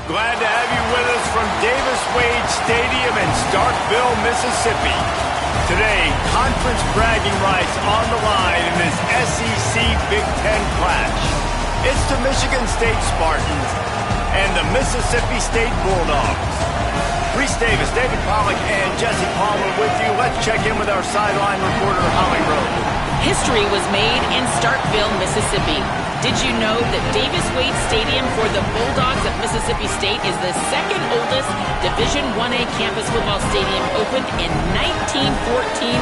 Glad to have you with us from Davis-Wade Stadium in Starkville, Mississippi. Today, conference bragging rights on the line in this SEC Big Ten clash. It's the Michigan State Spartans and the Mississippi State Bulldogs. Reese Davis, David Pollack, and Jesse Palmer with you. Let's check in with our sideline reporter, Holly Rose. History was made in Starkville, Mississippi. Did you know that Davis-Wade Stadium for the Bulldogs of Mississippi State is the second oldest Division I-A campus football stadium, opened in 1914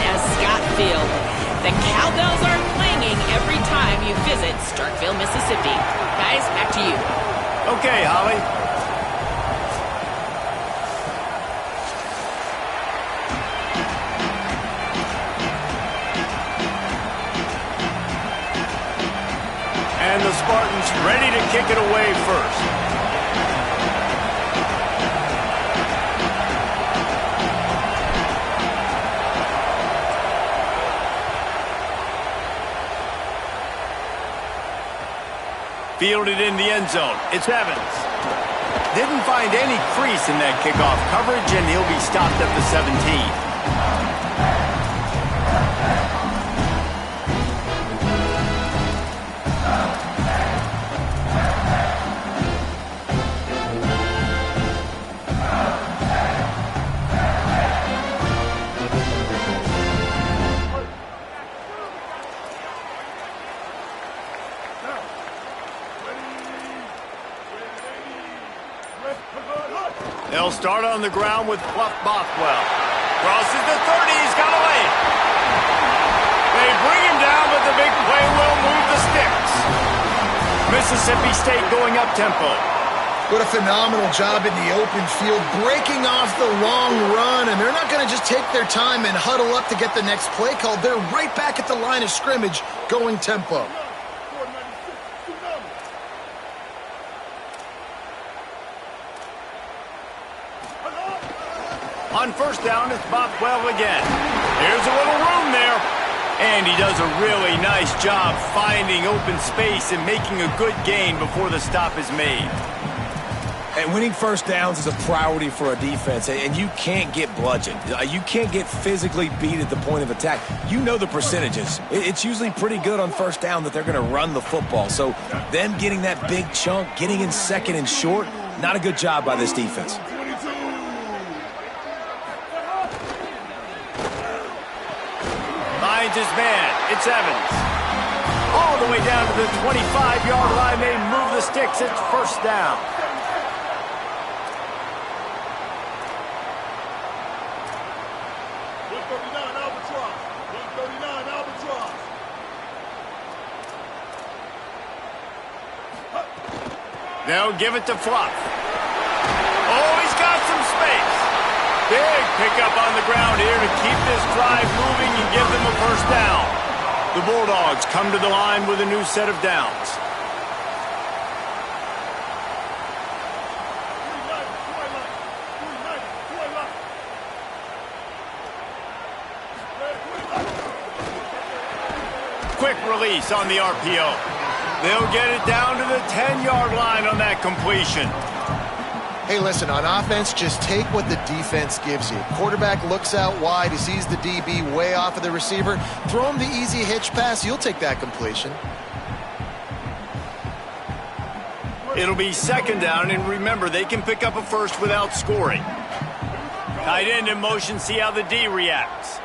as Scott Field? The cowbells are clanging every time you visit Starkville, Mississippi. Guys, back to you. Okay, Holly. And the Spartans ready to kick it away first. Fielded in the end zone. It's Evans. Didn't find any crease in that kickoff coverage, and he'll be stopped at the 17. They'll start on the ground with Fluff Bothwell. Crosses the 30, he's got away. They bring him down, but the big play will move the sticks. Mississippi State going up tempo. What a phenomenal job in the open field, breaking off the long run, and they're not going to just take their time and huddle up to get the next play called. They're right back at the line of scrimmage, going tempo. On first down, it's Bothwell again. Here's a little room there. And he does a really nice job finding open space and making a good gain before the stop is made. And winning first downs is a priority for a defense, and you can't get bludgeoned. You can't get physically beat at the point of attack. You know the percentages. It's usually pretty good on first down that they're going to run the football. So them getting that big chunk, getting in second and short, not a good job by this defense. Finds his man. It's Evans. All the way down to the 25-yard line. They move the sticks. It's first down. They'll give it to Fluff. Oh, he's got some space. Big pickup on the ground here to keep this drive moving and give them a first down. The Bulldogs come to the line with a new set of downs. Quick release on the RPO. They'll get it down to the 10-yard line on that completion. Hey, listen, on offense, just take what the defense gives you. Quarterback looks out wide. He sees the DB way off of the receiver. Throw him the easy hitch pass. You'll take that completion. It'll be second down, and remember, they can pick up a first without scoring. Tight end in motion, see how the D reacts.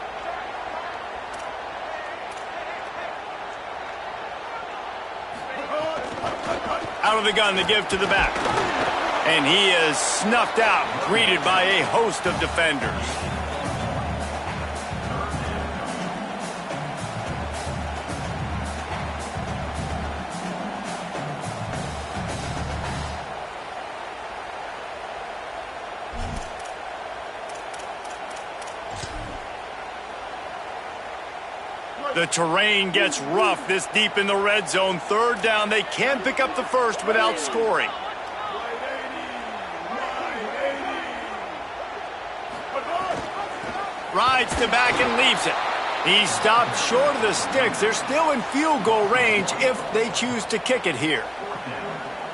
Out of the gun, the give to the back. And he is snuffed out, greeted by a host of defenders. The terrain gets rough this deep in the red zone. Third down, they can pick up the first without scoring. Rides to back and leaves it. He stopped short of the sticks. They're still in field goal range if they choose to kick it here.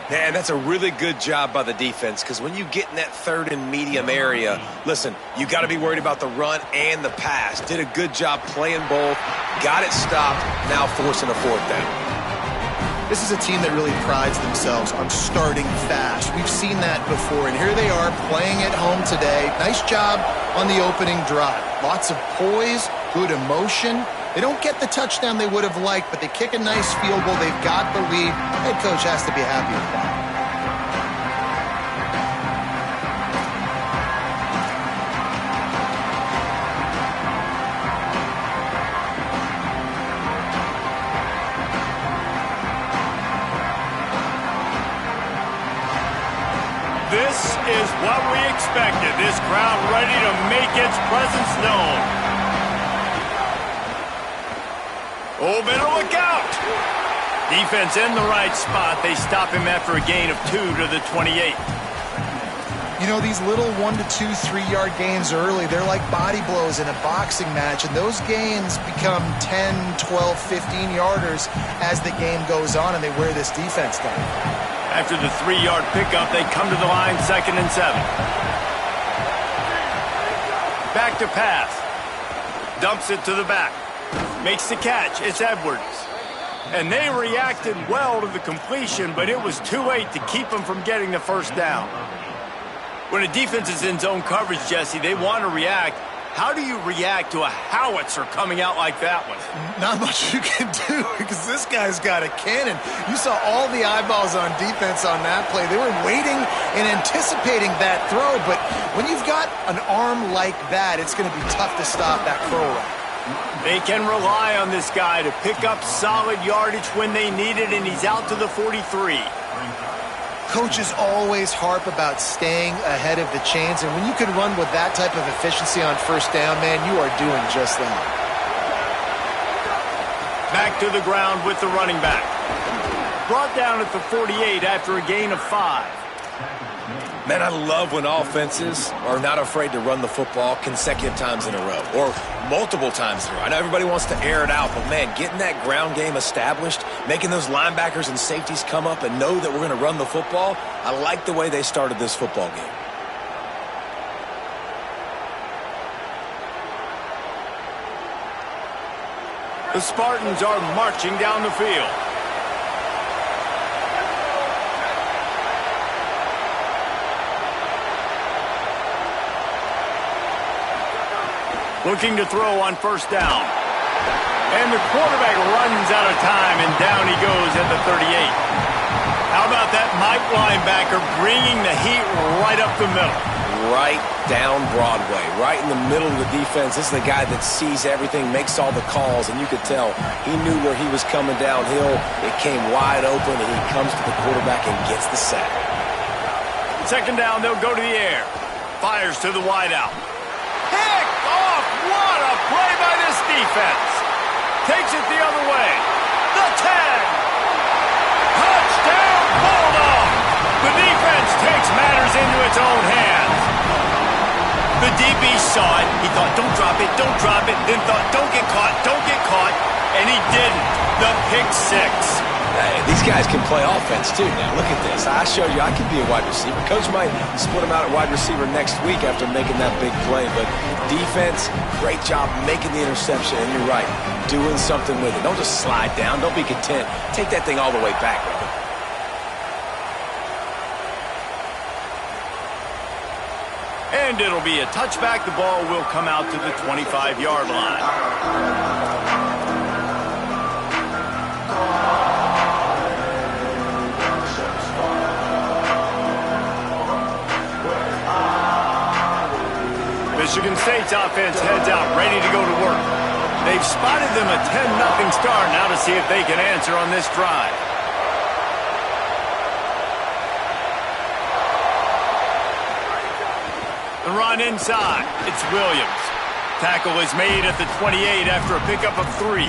And that's a really good job by the defense, because when you get in that third and medium area, listen, you got to be worried about the run and the pass. Did a good job playing both, got it stopped, now forcing a fourth down. This is a team that really prides themselves on starting fast. We've seen that before, and here they are playing at home today. Nice job on the opening drive. Lots of poise, good emotion. They don't get the touchdown they would have liked, but they kick a nice field goal. They've got the lead. Head coach has to be happy with that. This is what we expected. This crowd ready to make its presence known. Oh, better look out. Defense in the right spot. They stop him after a gain of 2 to the 28. You know, these little 1 to 2, 3-yard gains early, they're like body blows in a boxing match, and those gains become 10, 12, 15-yarders as the game goes on, and they wear this defense down. After the 3-yard pickup, they come to the line 2nd and 7. Back to pass. Dumps it to the back. Makes the catch. It's Edwards. And they reacted well to the completion, but it was too late to keep them from getting the first down. When a defense is in zone coverage, Jesse, they want to react. How do you react to a howitzer coming out like that one? Not much you can do, because this guy's got a cannon. You saw all the eyeballs on defense on that play. They were waiting and anticipating that throw, but when you've got an arm like that, it's going to be tough to stop that curl route. They can rely on this guy to pick up solid yardage when they need it, and he's out to the 43. Coaches always harp about staying ahead of the chains, and when you can run with that type of efficiency on first down, man, you are doing just that. Back to the ground with the running back. Brought down at the 48 after a gain of 5. Man, I love when offenses are not afraid to run the football consecutive times in a row, or multiple times in a row. I know everybody wants to air it out, but man, getting that ground game established, making those linebackers and safeties come up and know that we're going to run the football, I like the way they started this football game. The Spartans are marching down the field. Looking to throw on first down. And the quarterback runs out of time, and down he goes at the 38. How about that Mike linebacker bringing the heat right up the middle? Right down Broadway, right in the middle of the defense. This is the guy that sees everything, makes all the calls, and you could tell he knew where he was coming downhill. It came wide open, and he comes to the quarterback and gets the sack. 2nd down, they'll go to the air. Fires to the wideout. Picked off! What a play by this defense! Takes it the other way. The 10! Touchdown, Bulldog! The defense takes matters into its own hands. The DB saw it. He thought, don't drop it, don't drop it. Then thought, don't get caught, don't get caught. And he didn't. The pick 6. Hey, these guys can play offense too now. Look at this. I showed you I could be a wide receiver. Coach might split him out at wide receiver next week after making that big play. But defense, great job making the interception. And you're right, doing something with it. Don't just slide down. Don't be content. Take that thing all the way back, brother. And it'll be a touchback. The ball will come out to the 25-yard line. Michigan State's offense heads out, ready to go to work. They've spotted them a 10-0 start. Now to see if they can answer on this drive. The run inside. It's Williams. Tackle is made at the 28 after a pickup of 3.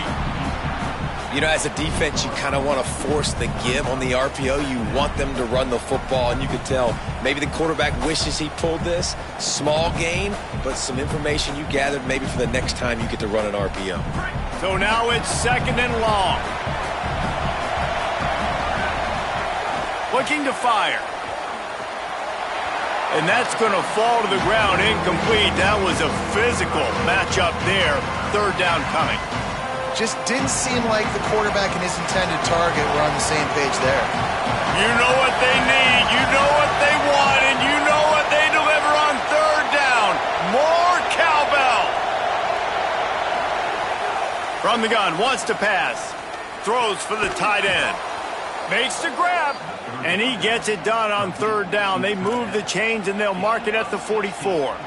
You know, as a defense, you kind of want to force the give on the RPO. You want them to run the football, and you could tell maybe the quarterback wishes he pulled this. Small gain, but some information you gathered maybe for the next time you get to run an RPO. So now it's 2nd and long. looking to fire. And that's going to fall to the ground, incomplete. That was a physical matchup there. Third down coming. Just didn't seem like the quarterback and his intended target were on the same page there. You know what they need, you know what they want, and you know what they deliver on third down. More cowbell. From the gun, wants to pass. Throws for the tight end. Makes the grab. And he gets it done on third down. They move the chains, and they'll mark it at the 44.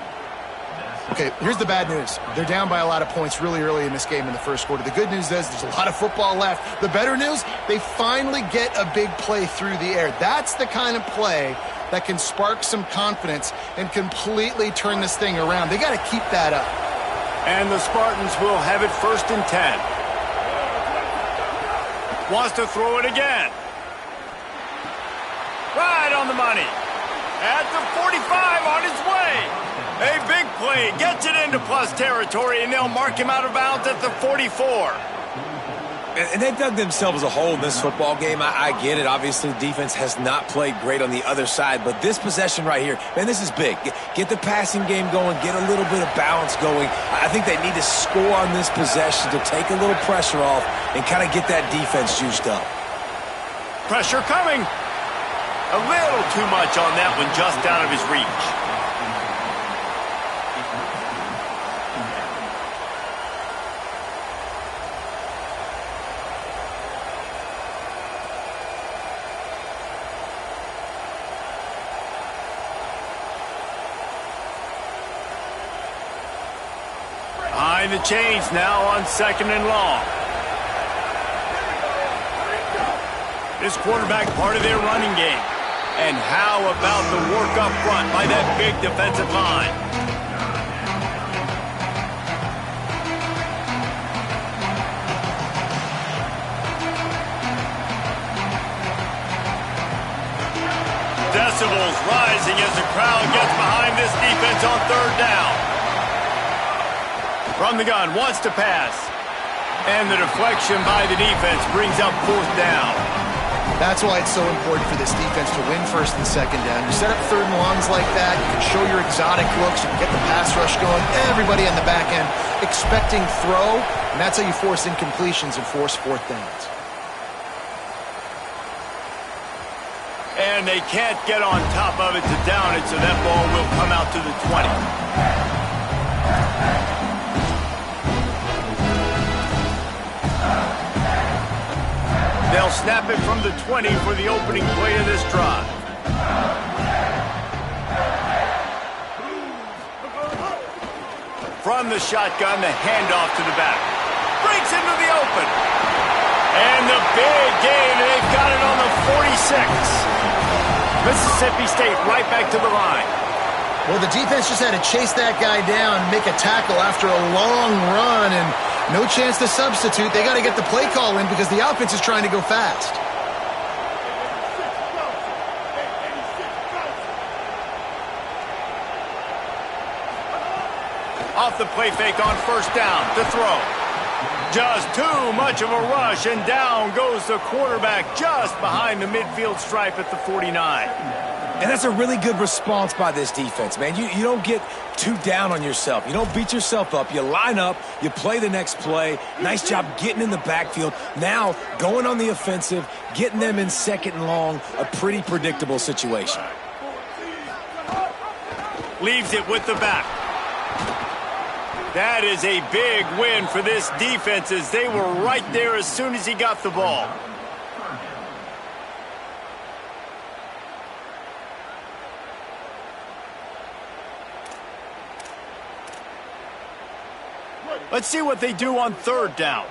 Okay, here's the bad news. They're down by a lot of points really early in this game in the first quarter. The good news is there's a lot of football left. The better news, they finally get a big play through the air. That's the kind of play that can spark some confidence and completely turn this thing around. They got to keep that up. And the Spartans will have it 1st and 10. Wants to throw it again. Right on the money. At the 45, on his way. A big play, gets it into plus territory, and they'll mark him out of bounds at the 44. And they've dug themselves a hole in this football game. I get it. Obviously, the defense has not played great on the other side, but this possession right here, man, this is big. Get the passing game going, get a little bit of balance going. I think they need to score on this possession to take a little pressure off and kind of get that defense juiced up. Pressure coming. A little too much on that one, just out of his reach. Behind the chains now on 2nd and long. This quarterback part of their running game. And how about the work up front by that big defensive line? Decibels rising as the crowd gets behind this defense on third down. From the gun, wants to pass. And the deflection by the defense brings up 4th down. That's why it's so important for this defense to win 1st and 2nd down. You set up 3rd and longs like that, you can show your exotic looks, you can get the pass rush going, everybody on the back end expecting throw, and that's how you force incompletions and force 4th downs. And they can't get on top of it to down it, so that ball will come out to the 20. They'll snap it from the 20 for the opening play of this drive. From the shotgun, the handoff to the back. Breaks into the open. And the big gain, they've got it on the 46. Mississippi State right back to the line. Well, the defense just had to chase that guy down, make a tackle after a long run, and no chance to substitute. They got to get the play call in because the offense is trying to go fast. Off the play fake on 1st down to throw. Just too much of a rush, and down goes the quarterback just behind the midfield stripe at the 49. And that's a really good response by this defense, man. You don't get too down on yourself. You don't beat yourself up. You line up, you play the next play. Nice job getting in the backfield. Now, going on the offensive, getting them in 2nd and long, a pretty predictable situation. Leaves it with the back. That is a big win for this defense as they were right there as soon as he got the ball. Let's see what they do on 3rd down.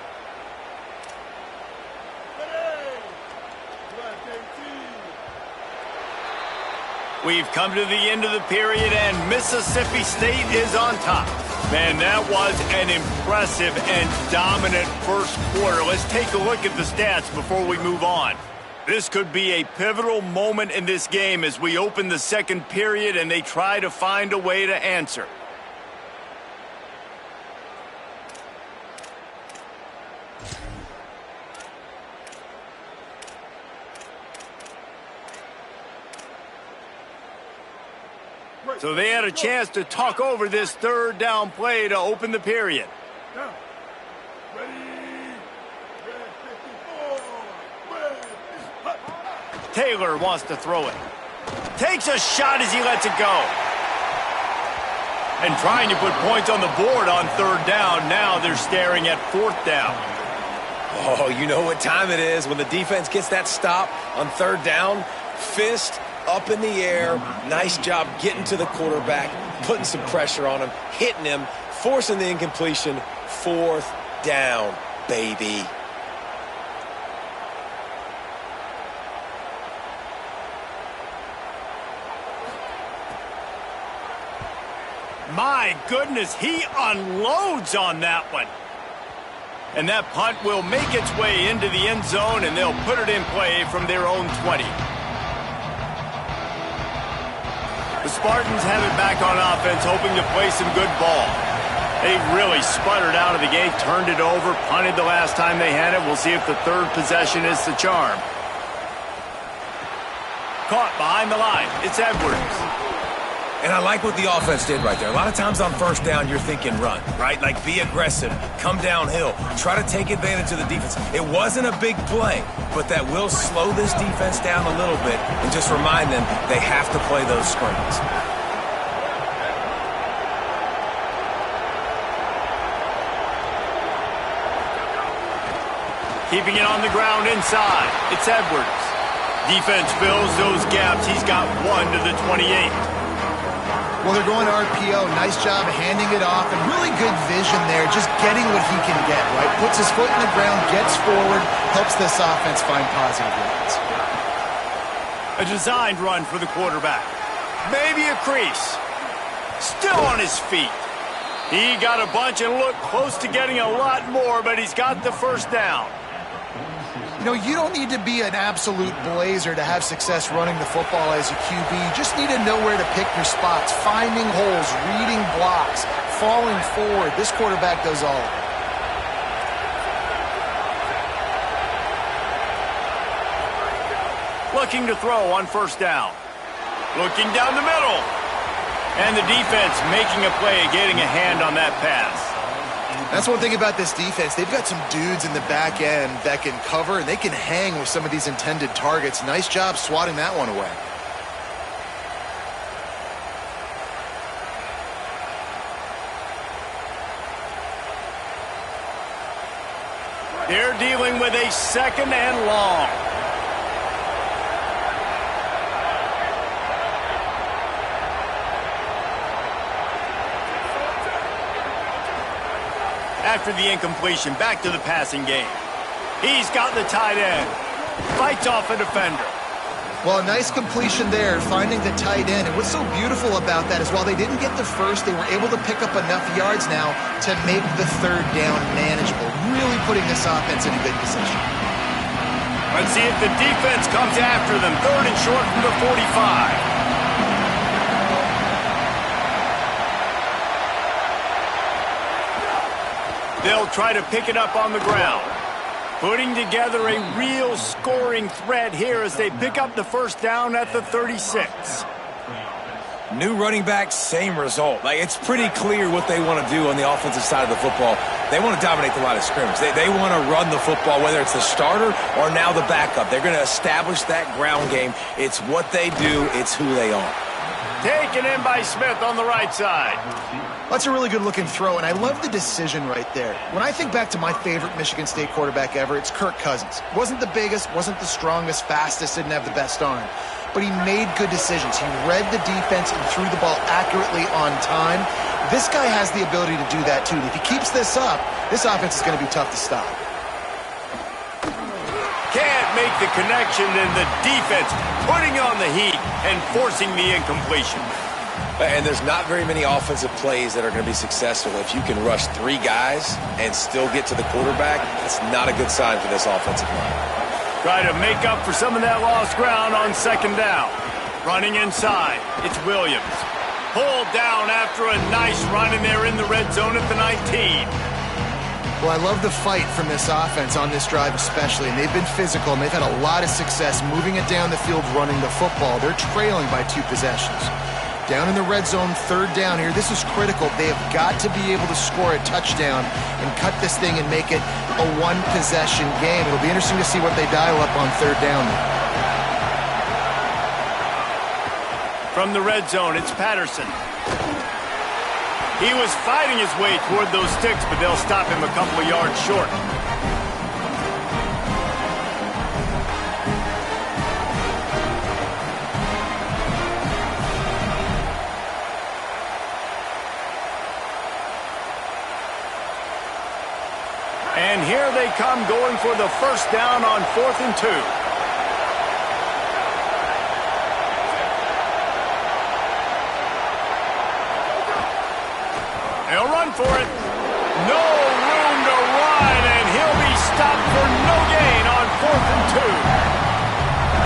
We've come to the end of the period, and Mississippi State is on top. Man, that was an impressive and dominant first quarter. Let's take a look at the stats before we move on. This could be a pivotal moment in this game as we open the 2nd period and they try to find a way to answer. So they had a chance to talk over this third down play to open the period. Taylor wants to throw it. Takes a shot as he lets it go. And trying to put points on the board on third down. Now they're staring at fourth down. Oh, you know what time it is when the defense gets that stop on third down. Fist up in the air. Nice job getting to the quarterback, putting some pressure on him, hitting him, forcing the incompletion. Fourth down, baby. My goodness, he unloads on that one. And that punt will make its way into the end zone, and they'll put it in play from their own 20. The Spartans have it back on offense, hoping to play some good ball. They really sputtered out of the gate, turned it over, punted the last time they had it. We'll see if the third possession is the charm. Caught behind the line. It's Edwards. And I like what the offense did right there. A lot of times on first down, you're thinking run, right? Like be aggressive, come downhill, try to take advantage of the defense. It wasn't a big play, but that will slow this defense down a little bit and just remind them they have to play those screens. Keeping it on the ground inside. It's Edwards. Defense fills those gaps. He's got one to the 28. Well, they're going to RPO. Nice job handing it off, and really good vision there, just getting what he can get, right? Puts his foot in the ground, gets forward, helps this offense find positive yards. A designed run for the quarterback. Maybe a crease. Still on his feet. He got a bunch and looked close to getting a lot more, but he's got the first down. You know, you don't need to be an absolute blazer to have success running the football as a QB. You just need to know where to pick your spots, finding holes, reading blocks, falling forward. This quarterback does all of it. Looking to throw on first down. Looking down the middle. And the defense making a play, getting a hand on that pass. That's one thing about this defense. They've got some dudes in the back end that can cover, and they can hang with some of these intended targets. Nice job swatting that one away. They're dealing with a second and long. After the incompletion, back to the passing game. He's got the tight end. Fights off a defender. Well, a nice completion there, finding the tight end. And what's so beautiful about that is while they didn't get the first, they were able to pick up enough yards now to make the third down manageable. Really putting this offense in a good position. Let's see if the defense comes after them. Third and short from the 45. They'll try to pick it up on the ground. Putting together a real scoring threat here as they pick up the first down at the 36. New running back, same result. Like, it's pretty clear what they want to do on the offensive side of the football. They want to dominate the line of scrimmage. They want to run the football, whether it's the starter or now the backup. They're going to establish that ground game. It's what they do. It's who they are. Taken in by Smith on the right side. That's a really good-looking throw, and I love the decision right there. When I think back to my favorite Michigan State quarterback ever, it's Kirk Cousins. Wasn't the biggest, wasn't the strongest, fastest, didn't have the best arm. But he made good decisions. He read the defense and threw the ball accurately on time. This guy has the ability to do that, too. If he keeps this up, this offense is going to be tough to stop. Can't make the connection, and the defense putting on the heat and forcing the incompletion. And there's not very many offensive plays that are going to be successful. If you can rush three guys and still get to the quarterback, it's not a good sign for this offensive line. Try to make up for some of that lost ground on second down. Running inside, it's Williams. Pulled down after a nice run, and they're in the red zone at the 19. Well, I love the fight from this offense on this drive especially, and they've been physical, and they've had a lot of success moving it down the field, running the football. They're trailing by 2 possessions. Down in the red zone, third down here. This is critical. They have got to be able to score a touchdown and cut this thing and make it a one-possession game. It'll be interesting to see what they dial up on third down. From the red zone, it's Patterson. He was fighting his way toward those sticks, but they'll stop him a couple of yards short. And here they come, going for the first down on 4th and 2. They'll run for it. No room to run, and he'll be stopped for no gain on 4th and 2.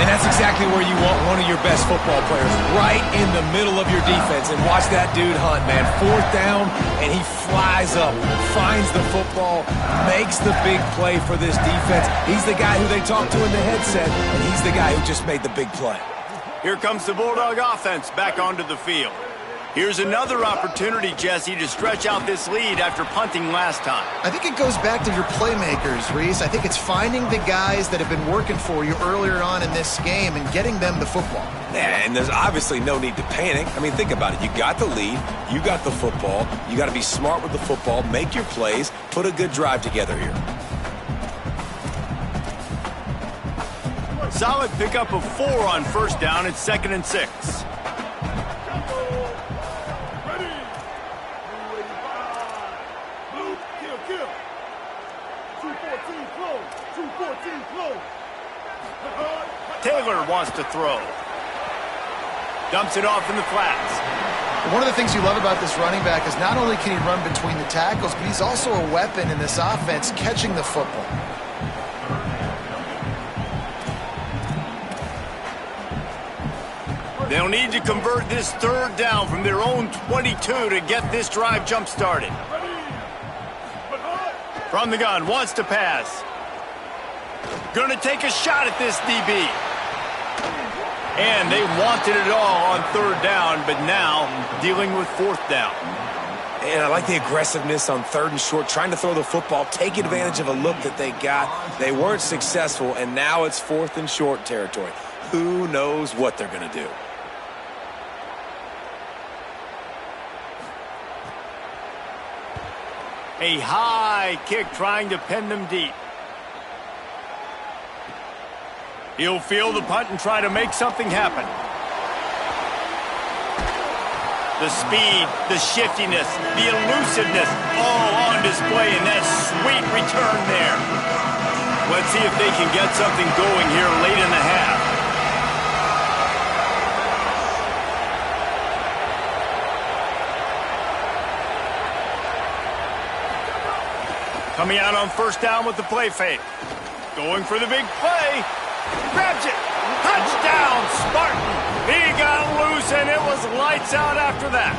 And that's exactly where you want one of your best football players, right in the middle of your defense. And watch that dude hunt, man. 4th down, and he flies up, finds the football, makes the big play for this defense. He's the guy who they talk to in the headset, and he's the guy who just made the big play. Here comes the Bulldog offense back onto the field. Here's another opportunity, Jesse, to stretch out this lead after punting last time. I think it goes back to your playmakers, Reese. I think it's finding the guys that have been working for you earlier on in this game and getting them the football. Yeah, and there's obviously no need to panic. I mean, think about it. You got the lead. You got the football. You got to be smart with the football, make your plays, put a good drive together here. Solid pickup of 4 on first down. It's 2nd and 6. Taylor wants to throw. Dumps it off in the flats. One of the things you love about this running back is not only can he run between the tackles, but he's also a weapon in this offense catching the football. They'll need to convert this third down from their own 22 to get this drive jump-started. From the gun, wants to pass. Gonna take a shot at this DB. And they wanted it all on third down, but now dealing with 4th down. And I like the aggressiveness on 3rd and short, trying to throw the football, take advantage of a look that they got. They weren't successful, and now it's 4th and short territory. Who knows what they're going to do? A high kick trying to pin them deep. He'll field the punt and try to make something happen. The speed, the shiftiness, the elusiveness, all on display in that sweet return there. Let's see if they can get something going here late in the half. Coming out on first down with the play fake. Going for the big play. Grabs it. Touchdown, Spartan. He got loose, and it was lights out after that.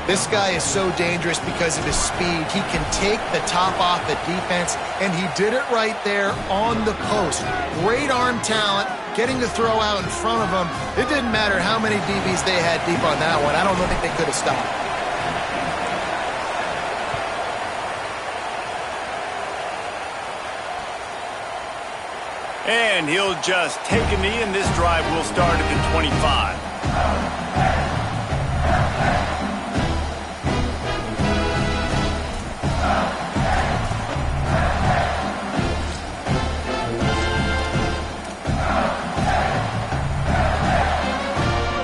This guy is so dangerous because of his speed. He can take the top off the defense, and he did it right there on the post. Great arm talent, getting the throw out in front of him. It didn't matter how many DBs they had deep on that one. I don't think they could have stopped. And he'll just take a knee, and this drive will start at the 25.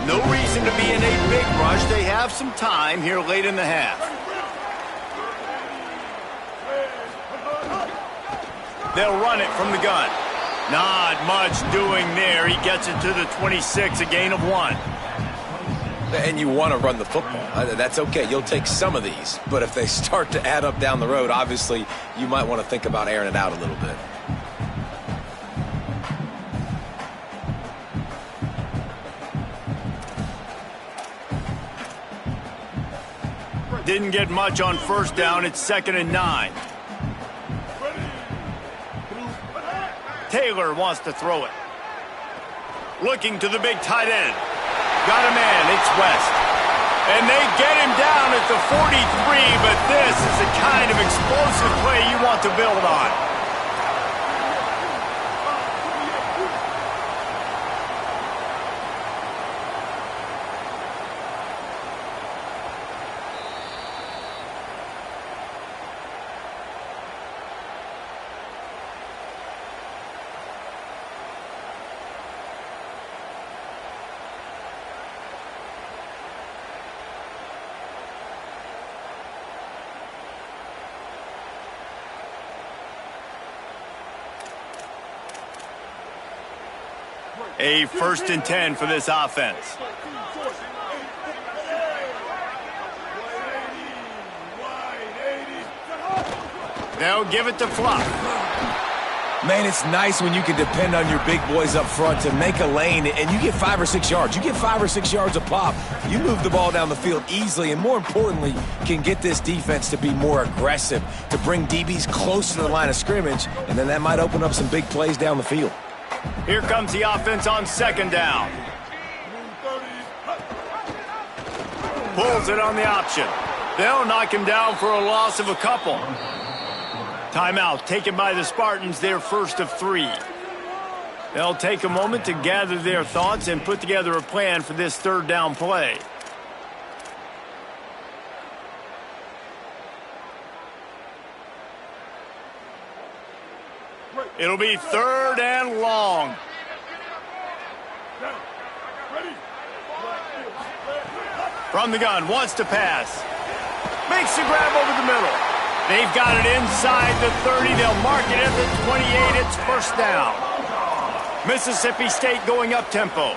No reason to be in a big rush. They have some time here late in the half. They'll run it from the gun. Not much doing there. He gets it to the 26, a gain of 1. And you want to run the football. That's okay. You'll take some of these. But if they start to add up down the road, obviously, you might want to think about airing it out a little bit. Didn't get much on first down. It's 2nd and 9. Taylor wants to throw it. Looking to the big tight end. got a man. It's West. And they get him down at the 43, but this is the kind of explosive play you want to build on. A 1st and 10 for this offense. They'll give it to Fluff. Man, it's nice when you can depend on your big boys up front to make a lane, and you get 5 or 6 yards. You get 5 or 6 yards a pop. You move the ball down the field easily, and more importantly, can get this defense to be more aggressive, to bring DBs close to the line of scrimmage, and then that might open up some big plays down the field. Here comes the offense on 2nd down. Pulls it on the option. They'll knock him down for a loss of a couple. Timeout taken by the Spartans, their 1st of 3. They'll take a moment to gather their thoughts and put together a plan for this 3rd down play. It'll be 3rd and long. From the gun, wants to pass. Makes the grab over the middle. They've got it inside the 30. They'll mark it at the 28. It's 1st down. Mississippi State going up tempo.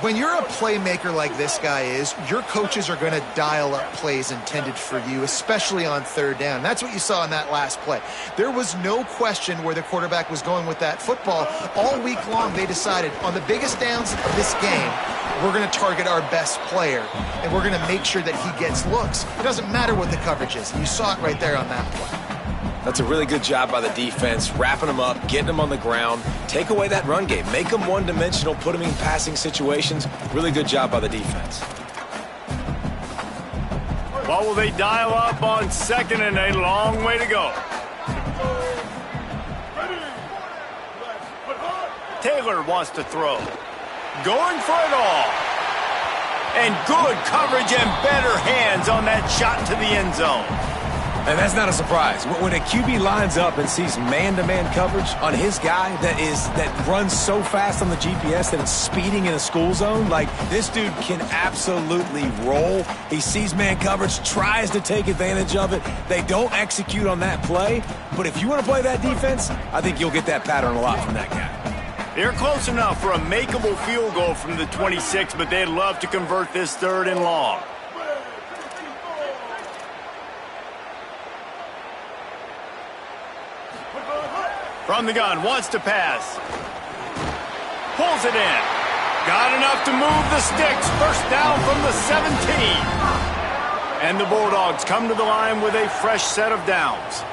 When you're a playmaker like this guy is, your coaches are going to dial up plays intended for you, especially on 3rd down. That's what you saw in that last play. There was no question where the quarterback was going with that football. All week long, they decided on the biggest downs of this game, we're going to target our best player, and we're going to make sure that he gets looks. It doesn't matter what the coverage is. You saw it right there on that play. That's a really good job by the defense, wrapping them up, getting them on the ground, take away that run game, make them one-dimensional, put them in passing situations. Really good job by the defense. What will they dial up on 2nd and a long way to go? Taylor wants to throw. Going for it all. And good coverage and better hands on that shot to the end zone. And that's not a surprise. When a QB lines up and sees man-to-man coverage on his guy that runs so fast on the GPS that it's speeding in a school zone, like this dude can absolutely roll. He sees man coverage, tries to take advantage of it. They don't execute on that play. But if you want to play that defense, I think you'll get that pattern a lot from that guy. They're close enough for a makeable field goal from the 26, but they'd love to convert this 3rd and long. From the gun, wants to pass. Pulls it in. Got enough to move the sticks. 1st down from the 17. And the Bulldogs come to the line with a fresh set of downs.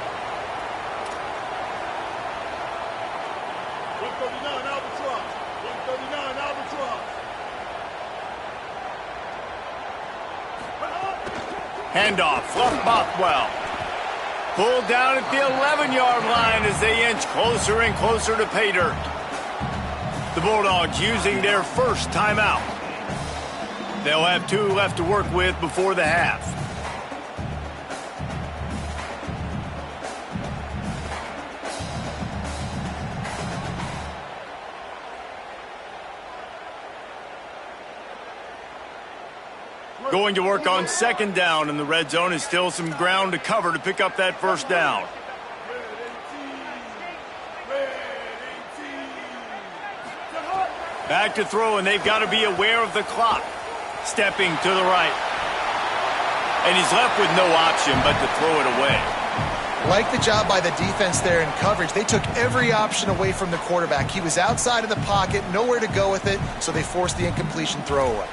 Handoff, Fluff Bothwell. Pulled down at the 11-yard line as they inch closer and closer to pay dirt. The Bulldogs using their 1st timeout. They'll have 2 left to work with before the half. Going to work on 2nd down, and the red zone is still some ground to cover to pick up that 1st down. Back to throw, and they've got to be aware of the clock. Stepping to the right. And he's left with no option but to throw it away. Like the job by the defense there in coverage. They took every option away from the quarterback. He was outside of the pocket, nowhere to go with it, so they forced the incompletion throwaway.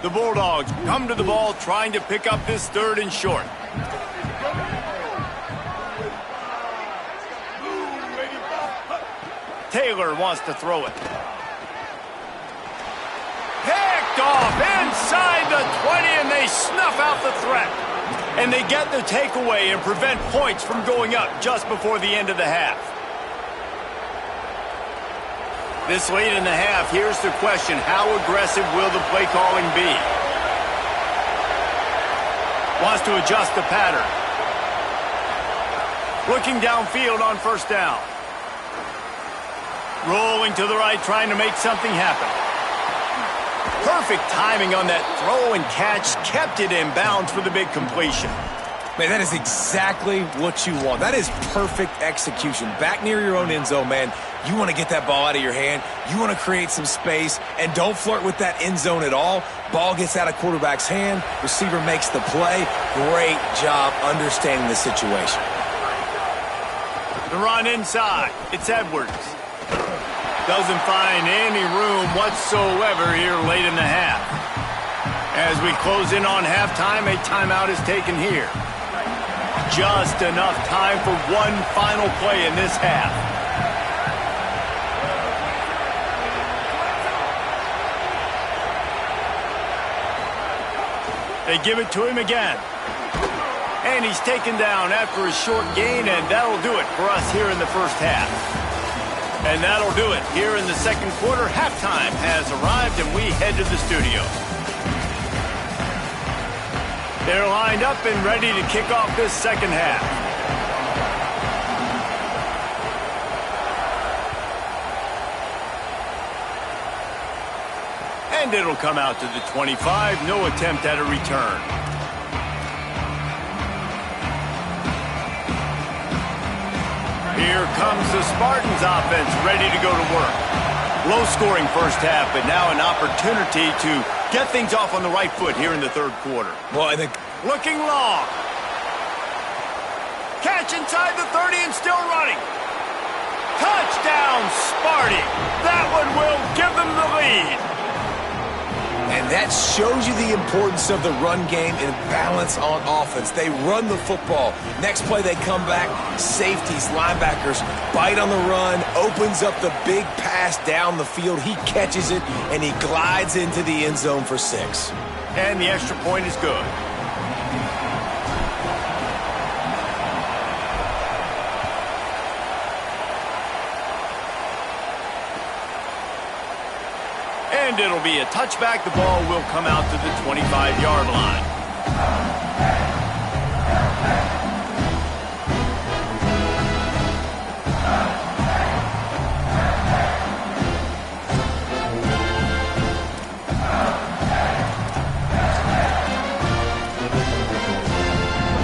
The Bulldogs come to the ball trying to pick up this 3rd and short. Taylor wants to throw it. Picked off inside the 20, and they snuff out the threat. And they get the takeaway and prevent points from going up just before the end of the half. This late in the half, here's the question: how aggressive will the play calling be? Wants to adjust the pattern. Looking downfield on first down. Rolling to the right, trying to make something happen. Perfect timing on that throw and catch. Kept it in bounds for the big completion. Man, that is exactly what you want. That is perfect execution. Back near your own end zone, man. You want to get that ball out of your hand. You want to create some space, and don't flirt with that end zone at all. Ball gets out of quarterback's hand. Receiver makes the play. Great job understanding the situation. The run inside. It's Edwards. Doesn't find any room whatsoever here late in the half. As we close in on halftime, a timeout is taken here. Just enough time for one final play in this half. They give it to him again. And he's taken down after a short gain, and that'll do it for us here in the first half. And that'll do it here in the second quarter. Halftime has arrived, and we head to the studio. They're lined up and ready to kick off this second half. And it'll come out to the 25. No attempt at a return. Here comes the Spartans offense, ready to go to work. Low-scoring first half, but now an opportunity to get things off on the right foot here in the third quarter. Well, I think... Looking long. Catch inside the 30 and still running. Touchdown, Sparty. That one will give them the lead. And that shows you the importance of the run game and balance on offense. They run the football. Next play, they come back. Safeties, linebackers, bite on the run, opens up the big pass down the field. He catches it, and he glides into the end zone for 6. And the extra point is good. And it'll be a touchback. The ball will come out to the 25-yard line.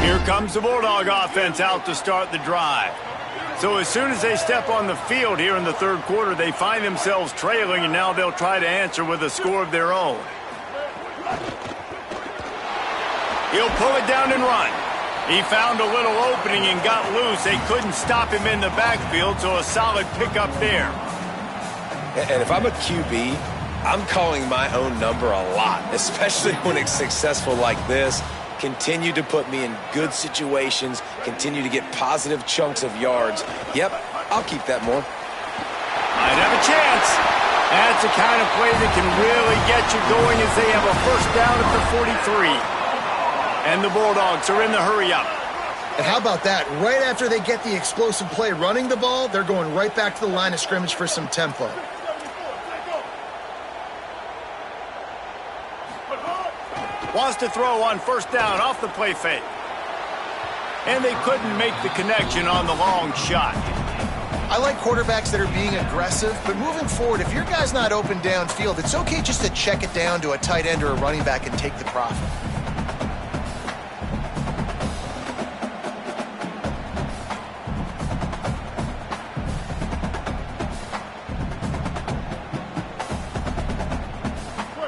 Here comes the Bulldog offense out to start the drive. So as soon as they step on the field here in the third quarter, they find themselves trailing, and now they'll try to answer with a score of their own. He'll pull it down and run. He found a little opening and got loose. They couldn't stop him in the backfield, so a solid pickup there. And if I'm a QB, I'm calling my own number a lot, especially when it's successful like this. Continue to put me in good situations, continue to get positive chunks of yards. Yep, I'll keep that more. Might have a chance. That's the kind of play that can really get you going as they have a first down at the 43. And the Bulldogs are in the hurry-up. And how about that? Right after they get the explosive play running the ball, they're going right back to the line of scrimmage for some tempo. Wants to throw on first down off the play fake. And they couldn't make the connection on the long shot. I like quarterbacks that are being aggressive, but moving forward, if your guy's not open downfield, it's okay just to check it down to a tight end or a running back and take the profit.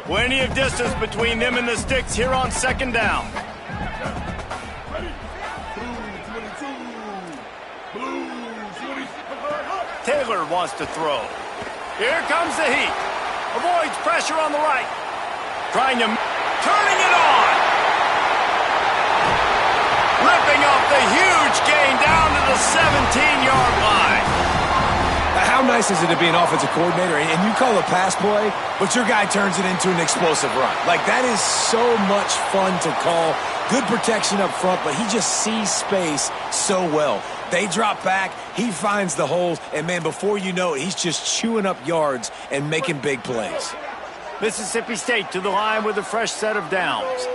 Plenty of distance between them and the sticks here on second down. Taylor wants to throw. Here comes the heat. Avoids pressure on the right. Turning it on. Ripping off the huge gain down to the 17-yard line. how nice is it to be an offensive coordinator and you call a pass play, but your guy turns it into an explosive run? Like, that is so much fun to call. Good protection up front, but he just sees space so well. They drop back, he finds the holes, and, man, before you know it, he's just chewing up yards and making big plays. Mississippi State to the line with a fresh set of downs.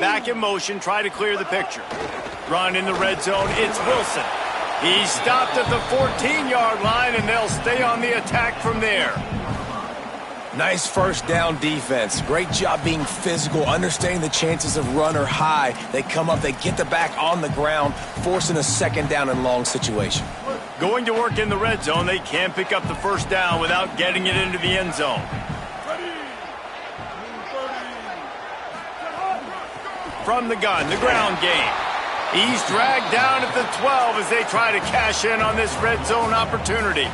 Back in motion, try to clear the picture. Run in the red zone, it's Wilson. He's stopped at the 14-yard line, and they'll stay on the attack from there. Nice first down defense. Great job being physical, understanding the chances of run are high. They come up, they get the back on the ground, forcing a second down and long situation. Going to work in the red zone, they can't pick up the first down without getting it into the end zone. From the gun, the ground game. He's dragged down at the 12 as they try to cash in on this red zone opportunity.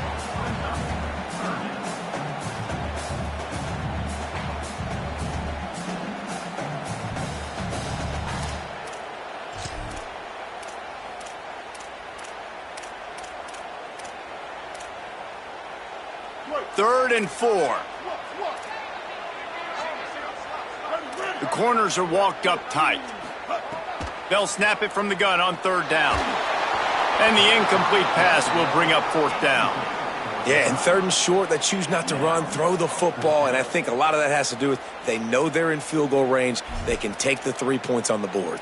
Third and 4. The corners are walked up tight. They'll snap it from the gun on third down. And the incomplete pass will bring up fourth down. Yeah, and third and short, they choose not to run, throw the football, and I think a lot of that has to do with they know they're in field goal range. They can take the 3 points on the board.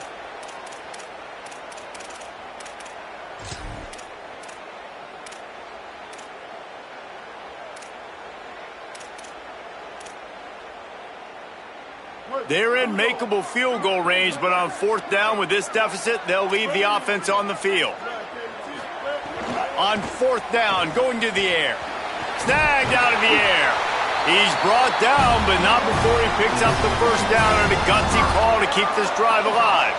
They're in makeable field goal range, but on fourth down with this deficit, they'll leave the offense on the field. On fourth down, going to the air. Snagged out of the air. He's brought down, but not before he picks up the first down on a gutsy call to keep this drive alive.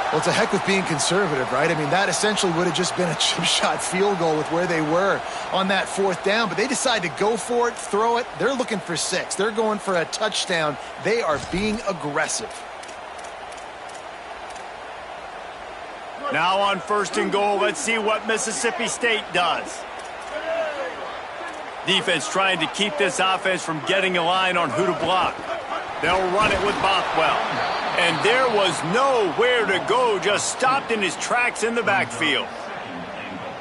Well, it's a heck of being conservative, right? I mean, that essentially would have just been a chip shot field goal with where they were on that fourth down, but they decide to go for it, throw it. They're looking for 6. They're going for a touchdown. They are being aggressive. Now on first and goal, let's see what Mississippi State does. Defense trying to keep this offense from getting a line on who to block. They'll run it with Bothwell. And there was nowhere to go, just stopped in his tracks in the backfield.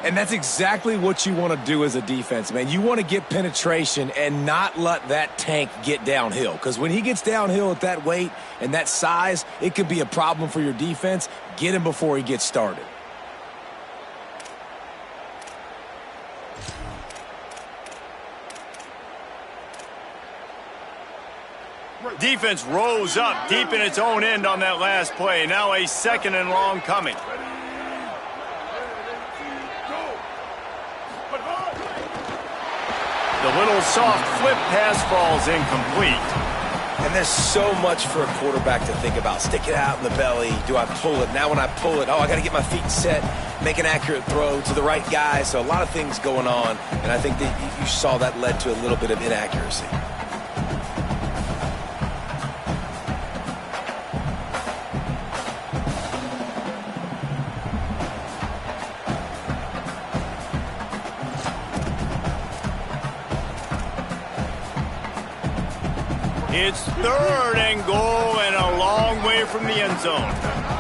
And that's exactly what you want to do as a defense, man. You want to get penetration and not let that tank get downhill. Because when he gets downhill at that weight and that size, it could be a problem for your defense. Get him before he gets started. Defense rose up deep in its own end on that last play. Now a second and long coming. The little soft flip pass falls incomplete. And there's so much for a quarterback to think about. Stick it out in the belly. Do I pull it? Now when I pull it, I got to get my feet set, make an accurate throw to the right guy. So a lot of things going on. And I think that you saw that led to a little bit of inaccuracy. It's third and goal and a long way from the end zone.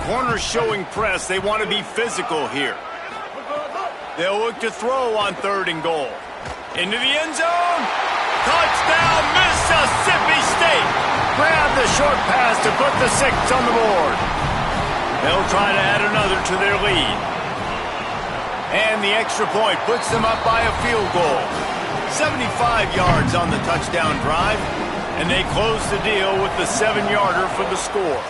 Corners showing press. They want to be physical here. They'll look to throw on third and goal. Into the end zone. Touchdown, Mississippi State. Grab the short pass to put the 6 on the board. They'll try to add another to their lead. And the extra point puts them up by a field goal. 75 yards on the touchdown drive. And they close the deal with the 7-yarder for the score.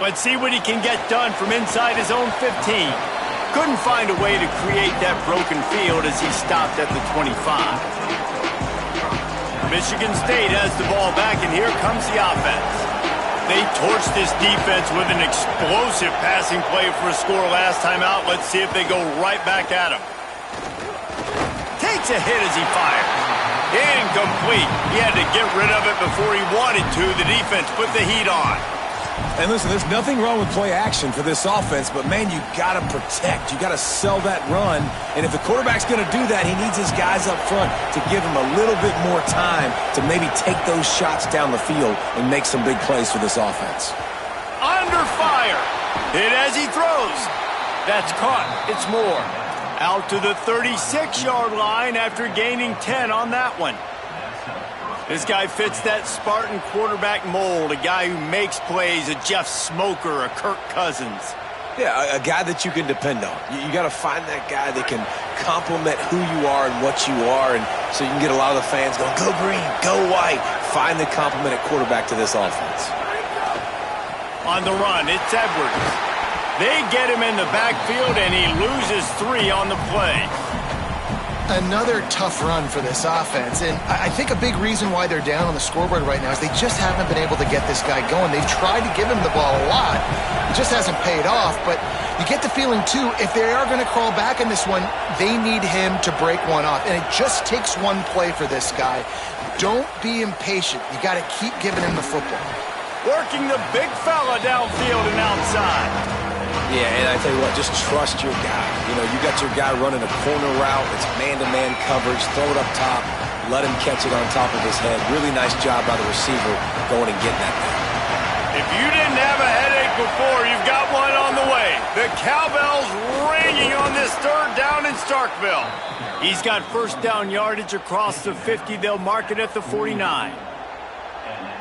Let's see what he can get done from inside his own 15. Couldn't find a way to create that broken field as he stopped at the 25. Michigan State has the ball back, and here comes the offense. They torched this defense with an explosive passing play for a score last time out. Let's see if they go right back at him. Takes a hit as he fires. Incomplete. He had to get rid of it before he wanted to. The defense put the heat on. And listen, there's nothing wrong with play action for this offense, but, man, you got to protect. You got to sell that run. And if the quarterback's going to do that, he needs his guys up front to give him a little bit more time to maybe take those shots down the field and make some big plays for this offense. Under fire. Hit as he throws. That's caught. It's Moore. Out to the 36-yard line after gaining 10 on that one. This guy fits that Spartan quarterback mold, a guy who makes plays, a Jeff Smoker, a Kirk Cousins. Yeah, a guy that you can depend on. You got to find that guy that can complement who you are and what you are, and so you can get a lot of the fans going, go green, go white. Find the complement at quarterback to this offense. On the run, it's Edwards. They get him in the backfield, and he loses 3 on the play. Another tough run for this offense, and I think a big reason why they're down on the scoreboard right now is they just haven't been able to get this guy going. They've tried to give him the ball a lot. It just hasn't paid off, but you get the feeling, too, if they are going to crawl back in this one, they need him to break one off, and it just takes one play for this guy. Don't be impatient. You got to keep giving him the football. Working the big fella downfield and outside. Yeah, and I tell you what, just trust your guy. You know, you got your guy running a corner route. It's man-to-man coverage. Throw it up top. Let him catch it on top of his head. Really nice job by the receiver going and getting that thing. If you didn't have a headache before, you've got one on the way. The cowbell's ringing on this 3rd down in Starkville. He's got first down yardage across the 50. They'll mark it at the 49.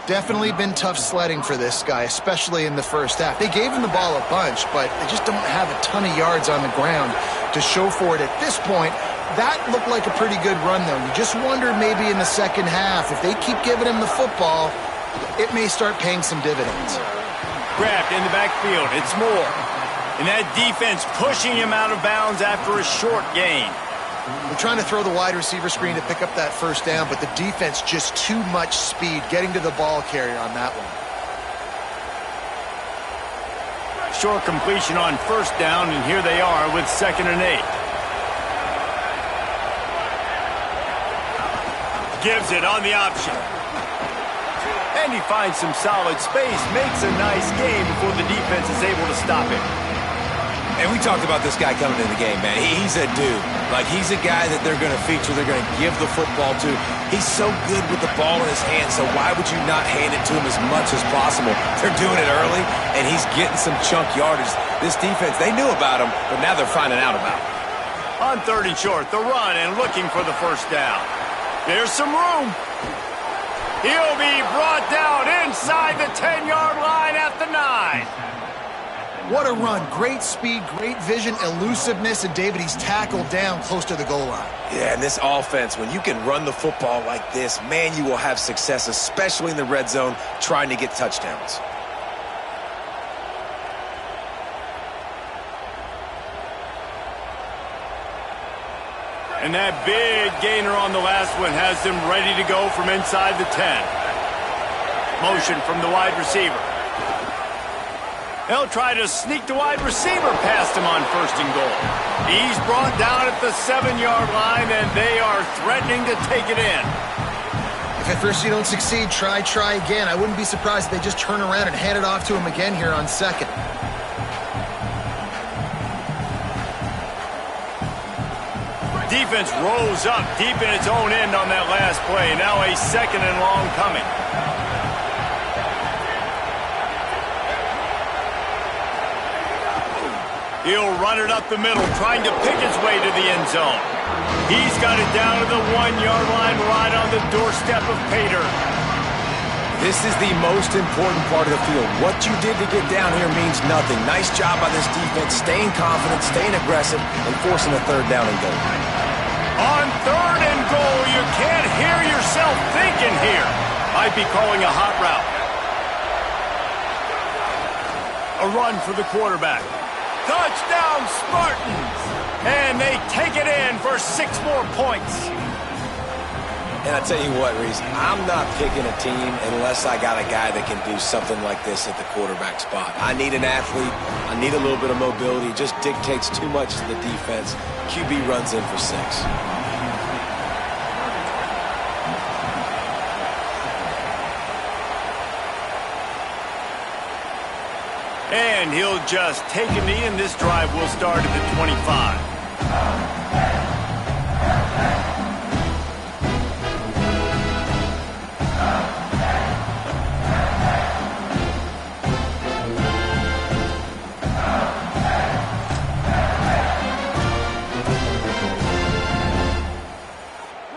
Definitely been tough sledding for this guy, especially in the first half. They gave him the ball a bunch, but they just don't have a ton of yards on the ground to show for it at this point. That looked like a pretty good run, though. You just wonder maybe in the second half, if they keep giving him the football, it may start paying some dividends. Grabbed in the backfield. It's Moore. And that defense pushing him out of bounds after a short gain. They're trying to throw the wide receiver screen to pick up that first down, but the defense just too much speed getting to the ball carrier on that one. Short completion on first down, and here they are with 2nd and 8. Gives it on the option. And he finds some solid space, makes a nice game before the defense is able to stop him. And we talked about this guy coming into the game, man. He's a dude. Like, he's a guy that they're going to feature, they're going to give the football to. He's so good with the ball in his hands, so why would you not hand it to him as much as possible? They're doing it early, and he's getting some chunk yardage. This defense, they knew about him, but now they're finding out about him. On 3rd and short, the run and looking for the first down. There's some room. He'll be brought down inside the 10-yard line at the 9. What a run. Great speed, great vision, elusiveness, and David, he's tackled down close to the goal line. Yeah, and this offense, when you can run the football like this, man, you will have success, especially in the red zone, trying to get touchdowns. And that big gainer on the last one has them ready to go from inside the 10. Motion from the wide receiver. They'll try to sneak the wide receiver past him on 1st and goal. He's brought down at the 7-yard line, and they are threatening to take it in. If at first you don't succeed, try again. I wouldn't be surprised if they just turn around and hand it off to him again here on 2nd. Defense rolls up deep in its own end on that last play. Now a 2nd and long coming. He'll run it up the middle, trying to pick his way to the end zone. He's got it down to the 1-yard line, right on the doorstep of Pater. This is the most important part of the field. What you did to get down here means nothing. Nice job by this defense, staying confident, staying aggressive, and forcing a 3rd down and goal. On 3rd and goal, you can't hear yourself thinking here. Might be calling a hot route. A run for the quarterback. Touchdown, Spartans! And they take it in for 6 more points. And I tell you what, Reese, I'm not picking a team unless I got a guy that can do something like this at the quarterback spot. I need an athlete. I need a little bit of mobility. It just dictates too much to the defense. QB runs in for 6. And he'll just take a knee, and this drive will start at the 25.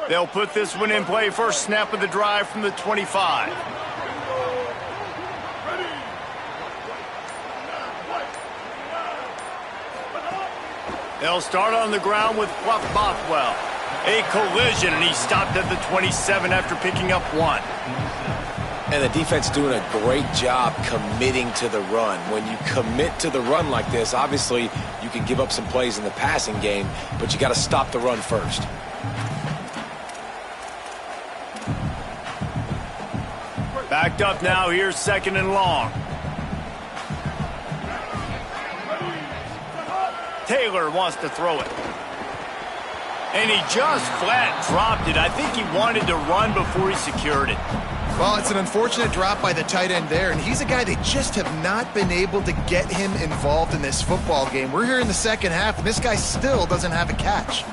They'll put this one in play. First snap of the drive from the 25. They'll start on the ground with Fluff Bothwell. A collision, and he stopped at the 27 after picking up 1. And the defense doing a great job committing to the run. When you commit to the run like this, obviously you can give up some plays in the passing game, but you got to stop the run first. Backed up now, here's 2nd and long. Taylor wants to throw it. And he just flat dropped it. I think he wanted to run before he secured it. Well, it's an unfortunate drop by the tight end there, and he's a guy they just have not been able to get him involved in this football game. We're here in the second half, and this guy still doesn't have a catch.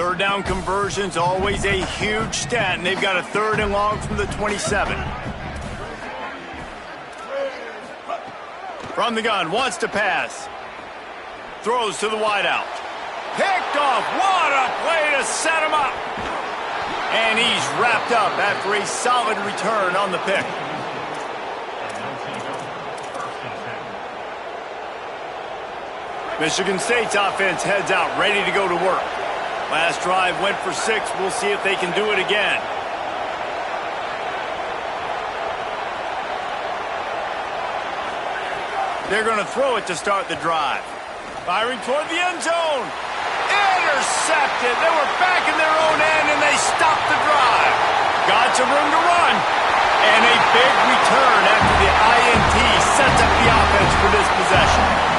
Third down conversions, always a huge stat, and they've got a 3rd and long from the 27. From the gun, wants to pass. Throws to the wideout. Picked off. What a play to set him up. And he's wrapped up after a solid return on the pick. Michigan State's offense heads out, ready to go to work. Last drive went for 6. We'll see if they can do it again. They're going to throw it to start the drive. Firing toward the end zone. Intercepted. They were back in their own end, and they stopped the drive. Got some room to run. And a big return after the INT sets up the offense for this possession.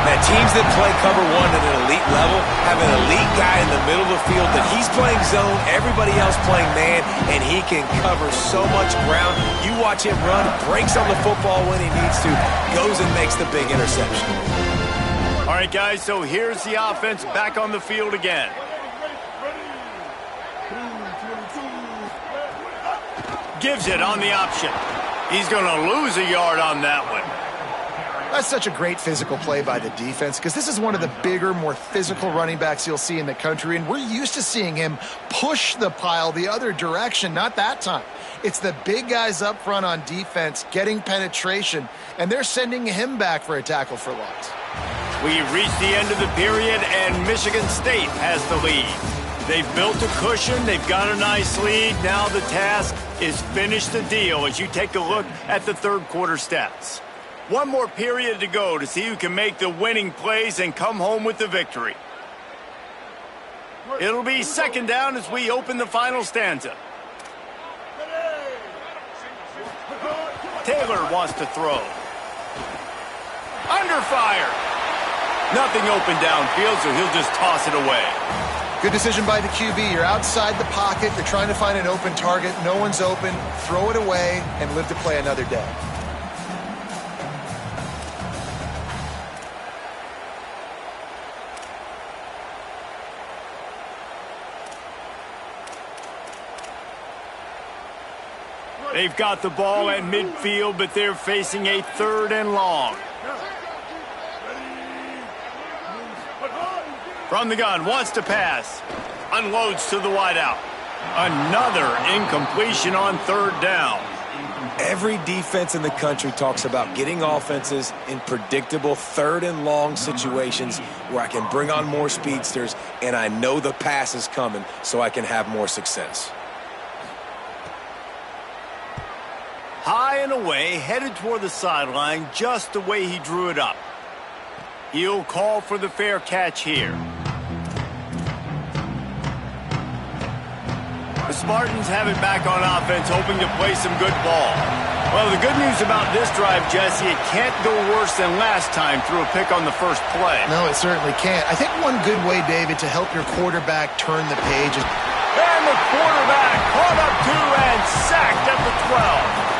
Now, teams that play cover 1 at an elite level have an elite guy in the middle of the field that he's playing zone, everybody else playing man, and he can cover so much ground. You watch him run, breaks on the football when he needs to, goes and makes the big interception. All right, guys, so here's the offense back on the field again. Gives it on the option. He's going to lose a yard on that one. That's such a great physical play by the defense because this is one of the bigger, more physical running backs you'll see in the country, and we're used to seeing him push the pile the other direction. Not that time. It's the big guys up front on defense getting penetration, and they're sending him back for a tackle for loss. We've reached the end of the period, and Michigan State has the lead. They've built a cushion. They've got a nice lead. Now the task is finish the deal as you take a look at the 3rd quarter stats. One more period to go to see who can make the winning plays and come home with the victory. It'll be 2nd down as we open the final stanza. Taylor wants to throw. Under fire. Nothing open downfield, so he'll just toss it away. Good decision by the QB. You're outside the pocket. You're trying to find an open target. No one's open. Throw it away and live to play another day. They've got the ball at midfield, but they're facing a 3rd and long. From the gun, wants to pass. Unloads to the wideout. Another incompletion on 3rd down. Every defense in the country talks about getting offenses in predictable 3rd and long situations where I can bring on more speedsters and I know the pass is coming so I can have more success. High and away, headed toward the sideline, just the way he drew it up. He'll call for the fair catch here. The Spartans have it back on offense, hoping to play some good ball. Well, the good news about this drive, Jesse, it can't go worse than last time through a pick on the first play. No, it certainly can't. I think one good way, David, to help your quarterback turn the page is... And the quarterback caught up to and sacked at the 12.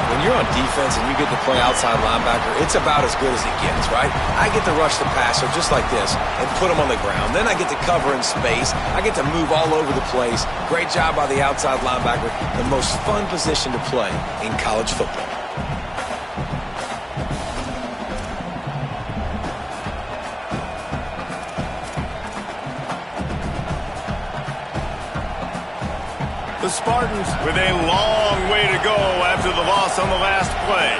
When you're on defense and you get to play outside linebacker, it's about as good as it gets, right? I get to rush the passer just like this and put him on the ground. Then I get to cover in space. I get to move all over the place. Great job by the outside linebacker. The most fun position to play in college football. The Spartans with a long way to go after the loss on the last play.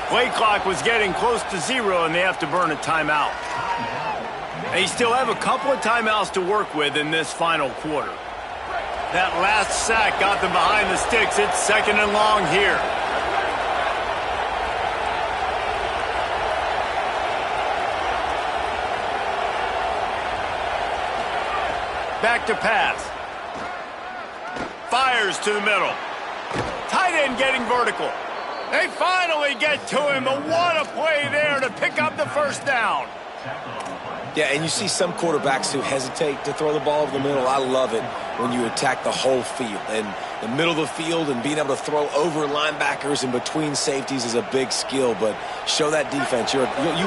Play clock was getting close to 0, and they have to burn a timeout. They still have a couple of timeouts to work with in this final quarter. That last sack got them behind the sticks. It's 2nd and long here. Back to pass. Fires to the middle. Tight end getting vertical. They finally get to him, but what a play there to pick up the first down. Yeah, and you see some quarterbacks who hesitate to throw the ball over the middle. I love it when you attack the whole field. And the middle of the field and being able to throw over linebackers and between safeties is a big skill, but show that defense. You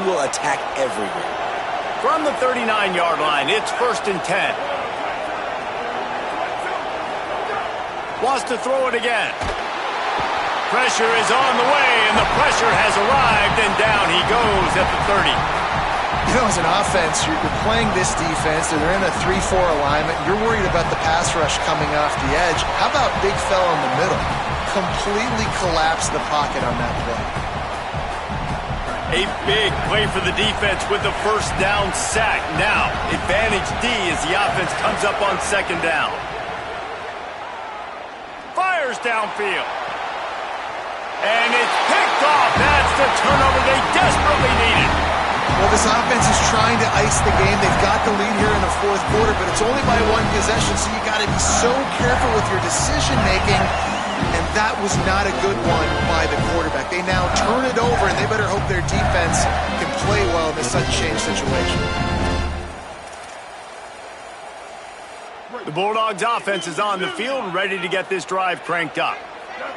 will attack everywhere. From the 39-yard line, it's 1st and 10. Wants to throw it again. Pressure is on the way, and the pressure has arrived, and down he goes at the 30. You know, as an offense, you're playing this defense, and they're in a 3-4 alignment. You're worried about the pass rush coming off the edge. How about big fella in the middle? Completely collapsed the pocket on that play. A big play for the defense with the first down sack. Now, advantage D as the offense comes up on 2nd down. Fires downfield. And it's picked off. That's the turnover they desperately needed. Well, this offense is trying to ice the game. They've got the lead here in the 4th quarter, but it's only by 1 possession, so you got to be so careful with your decision-making, and that was not a good one by the quarterback. They now turn it over, and they better hope their defense can play well in this sudden change situation. The Bulldogs offense is on the field, ready to get this drive cranked up.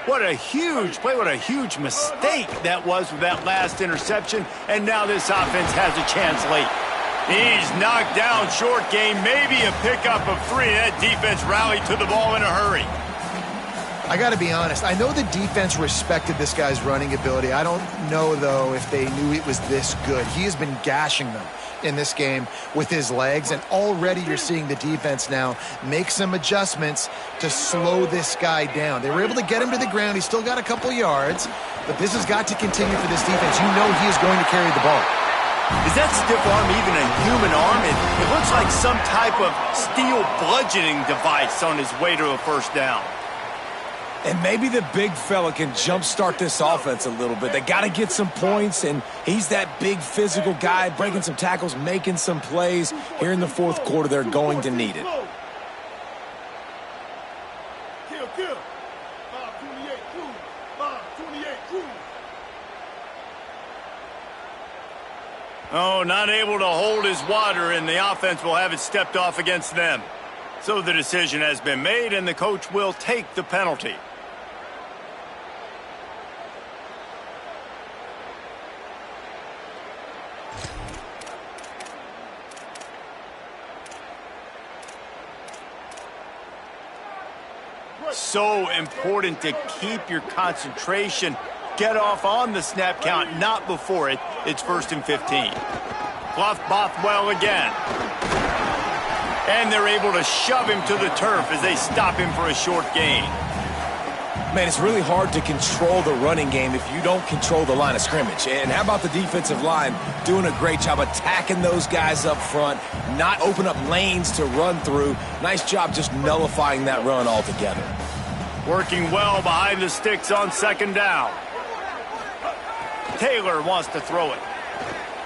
What a huge play, what a huge mistake that was with that last interception, and now this offense has a chance late. He's knocked down short game, maybe a pickup of 3. That defense rallied to the ball in a hurry. I got to be honest, I know the defense respected this guy's running ability. I don't know, though, if they knew it was this good. He has been gashing them in this game with his legs, and already you're seeing the defense now make some adjustments to slow this guy down. They were able to get him to the ground. He's still got a couple yards, but this has got to continue for this defense. You know he is going to carry the ball. Is that stiff arm even a human arm? It looks like some type of steel bludgeoning device on his way to a first down. And maybe the big fella can jumpstart this offense a little bit. They got to get some points, and he's that big physical guy, breaking some tackles, making some plays. Here in the 4th quarter, they're going to need it. Oh, not able to hold his water, and the offense will have it stepped off against them. So the decision has been made, and the coach will take the penalty. So important to keep your concentration. Get off on the snap count, not before it. It's 1st and 15. Bluff Bothwell again. And they're able to shove him to the turf as they stop him for a short gain. Man, it's really hard to control the running game if you don't control the line of scrimmage. And how about the defensive line doing a great job attacking those guys up front, not open up lanes to run through. Nice job just nullifying that run altogether. Working well behind the sticks on 2nd down. Taylor wants to throw it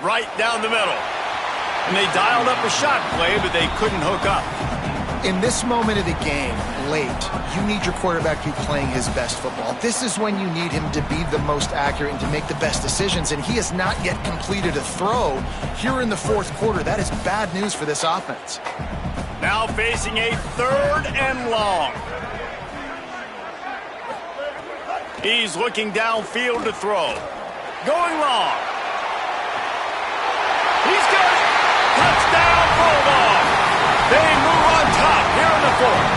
right down the middle. And they dialed up a shot play, but they couldn't hook up. In this moment of the game, late, you need your quarterback to be playing his best football. This is when you need him to be the most accurate and to make the best decisions, and he has not yet completed a throw here in the fourth quarter. That is bad news for this offense. Now facing a 3rd and long. He's looking downfield to throw. Going long. He's got it. Touchdown, Bulldog. They move on top here in the 4th.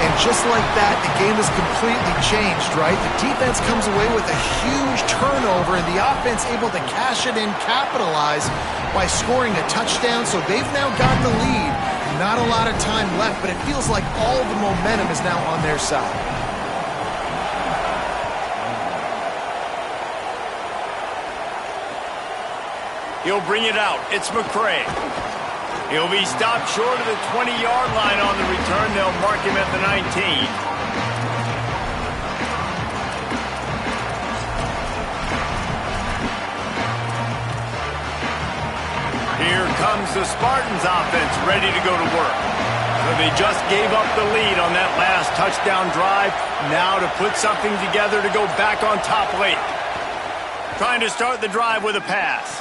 And just like that, the game has completely changed, right? The defense comes away with a huge turnover, and the offense able to cash it in, capitalize by scoring a touchdown. So they've now got the lead. Not a lot of time left, but it feels like all the momentum is now on their side. He'll bring it out. It's McCray. He'll be stopped short of the 20-yard line on the return. They'll mark him at the 19. Here comes the Spartans offense ready to go to work. So they just gave up the lead on that last touchdown drive. Now to put something together to go back on top late. Trying to start the drive with a pass.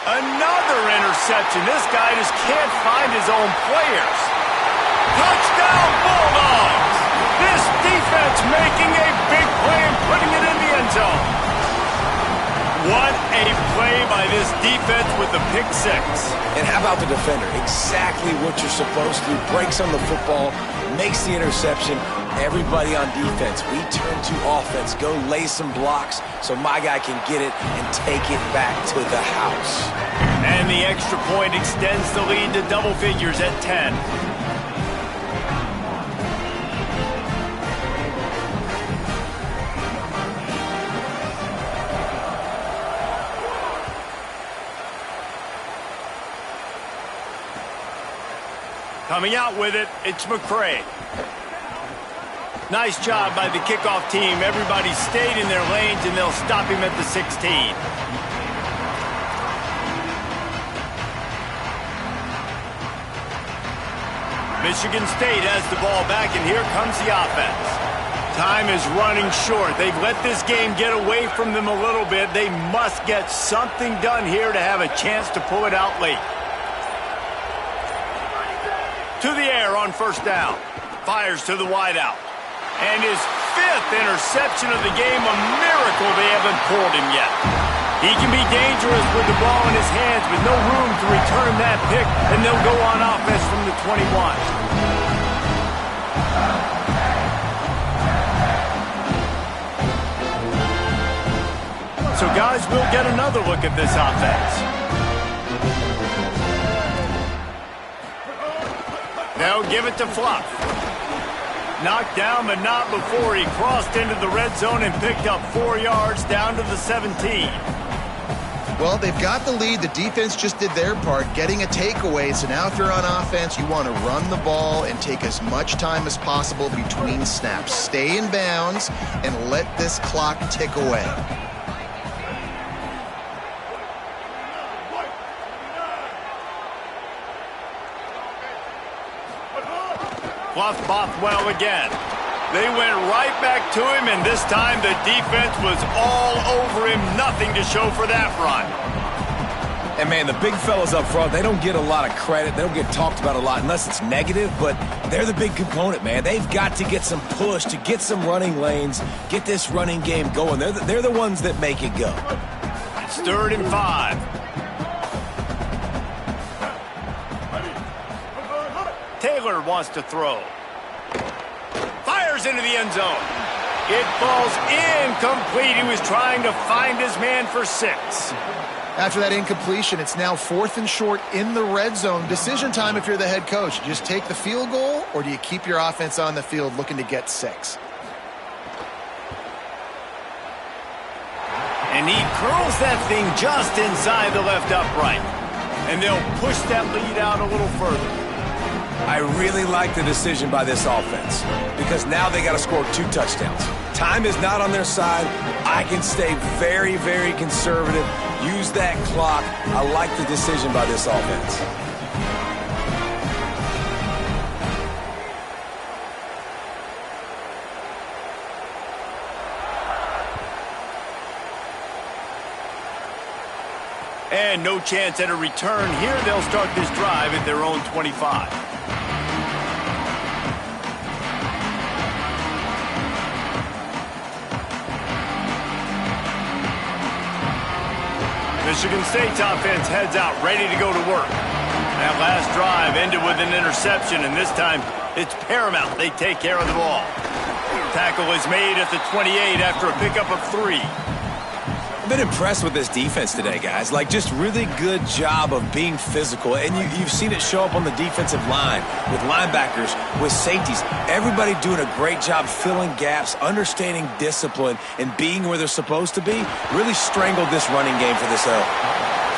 Another interception. This guy just can't find his own players. Touchdown, Bulldogs! This defense making a big play and putting it in the end zone. What a play by this defense with the pick 6. And how about the defender? Exactly what you're supposed to do. Breaks on the football, makes the interception. Everybody on defense, we turn to offense. Go lay some blocks so my guy can get it and take it back to the house. And the extra point extends the lead to double figures at 10. Coming out with it, it's McCray. Nice job by the kickoff team. Everybody stayed in their lanes, and they'll stop him at the 16. Michigan State has the ball back, and here comes the offense. Time is running short. They've let this game get away from them a little bit. They must get something done here to have a chance to pull it out late. To the air on 1st down. Fires to the wideout. And his 5th interception of the game, a miracle they haven't pulled him yet. He can be dangerous with the ball in his hands, but no room to return that pick, and they'll go on offense from the 21. So guys, we'll get another look at this offense. They'll give it to Fluff. Knocked down, but not before he crossed into the red zone and picked up 4 yards down to the 17. Well, they've got the lead. The defense just did their part, getting a takeaway. So now if you're on offense, you want to run the ball and take as much time as possible between snaps. Stay in bounds and let this clock tick away. Fluff Bothwell again. They went right back to him, and this time the defense was all over him. Nothing to show for that run. And, man, the big fellas up front, they don't get a lot of credit. They don't get talked about a lot unless it's negative, but they're the big component, man. They've got to get some push, to get some running lanes, get this running game going. They're the ones that make it go. It's 3rd and 5. Taylor wants to throw. Fires into the end zone. It falls incomplete. He was trying to find his man for 6. After that incompletion, it's now 4th and short in the red zone. Decision time if you're the head coach. You just take the field goal, or do you keep your offense on the field looking to get 6? And he curls that thing just inside the left upright. And they'll push that lead out a little further. I really like the decision by this offense because now they got to score 2 touchdowns. Time is not on their side. I can stay very, very conservative. Use that clock. I like the decision by this offense. And no chance at a return here. They'll start this drive at their own 25. Michigan State's offense heads out, ready to go to work. That last drive ended with an interception, and this time it's paramount they take care of the ball. Tackle is made at the 28 after a pickup of 3. I've been impressed with this defense today, guys. Like, just really good job of being physical. And you've seen it show up on the defensive line with linebackers, with safeties. Everybody doing a great job filling gaps, understanding discipline, and being where they're supposed to be. Really strangled this running game for this L.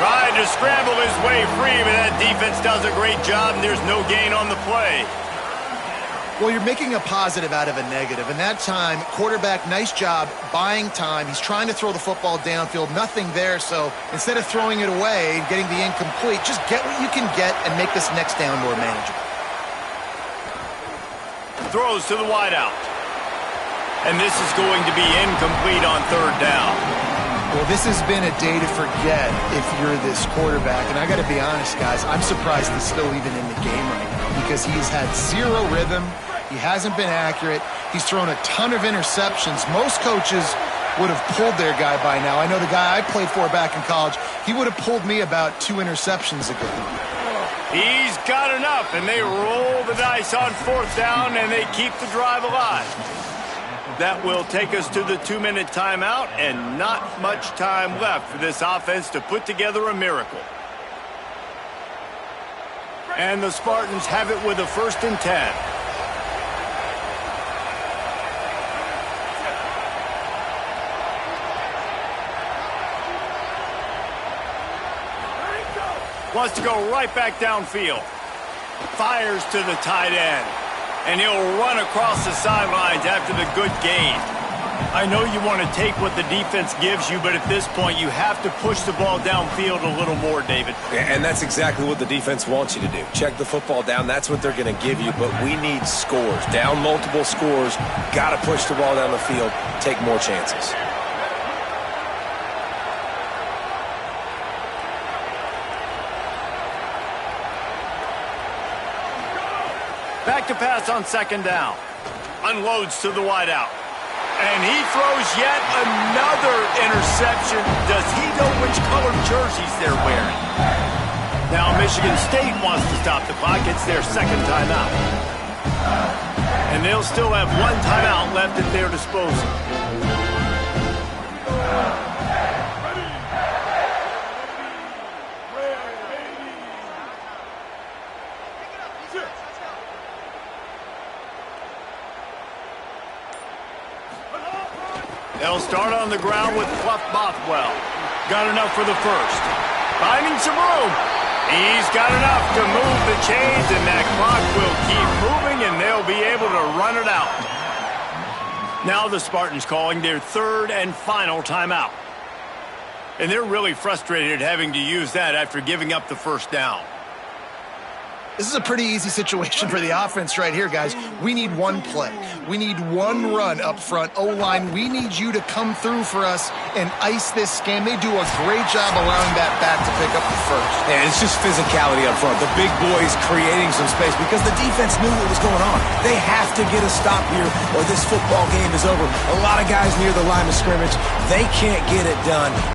Tried to scramble his way free, but that defense does a great job, and there's no gain on the play. Well, you're making a positive out of a negative. And that time, quarterback, nice job buying time. He's trying to throw the football downfield. Nothing there. So instead of throwing it away and getting the incomplete, just get what you can get and make this next down more manageable. Throws to the wideout. And this is going to be incomplete on 3rd down. Well, this has been a day to forget if you're this quarterback. And I got to be honest, guys, I'm surprised he's still even in the game right now because he's had zero rhythm. He hasn't been accurate. He's thrown a ton of interceptions. Most coaches would have pulled their guy by now. I know the guy I played for back in college, he would have pulled me about 2 interceptions ago. He's got enough, and they roll the dice on 4th down, and they keep the drive alive. That will take us to the 2-minute timeout, and not much time left for this offense to put together a miracle. And the Spartans have it with a 1st and 10. Wants to go right back downfield. Fires to the tight end. And he'll run across the sidelines after the good gain. I know you want to take what the defense gives you, but at this point you have to push the ball downfield a little more, David. Yeah, and that's exactly what the defense wants you to do. Check the football down. That's what they're going to give you, but we need scores. Down multiple scores. Got to push the ball down the field. Take more chances. Back to pass on 2nd down. Unloads to the wideout. And he throws yet another interception. Does he know which colored jerseys they're wearing? Now Michigan State wants to stop the clock. It's their 2nd timeout. And they'll still have 1 timeout left at their disposal. They'll start on the ground with Fluff Bothwell. Got enough for the 1st. Finding some room. He's got enough to move the chains, and that clock will keep moving, and they'll be able to run it out. Now the Spartans calling their 3rd and final timeout. And they're really frustrated having to use that after giving up the 1st down. This is a pretty easy situation for the offense right here, guys. We need 1 play. We need 1 run up front. O-line, we need you to come through for us and ice this game. They do a great job allowing that back to pick up the 1st. Yeah, it's just physicality up front. The big boys creating some space because the defense knew what was going on. They have to get a stop here or this football game is over. A lot of guys near the line of scrimmage, they can't get it done.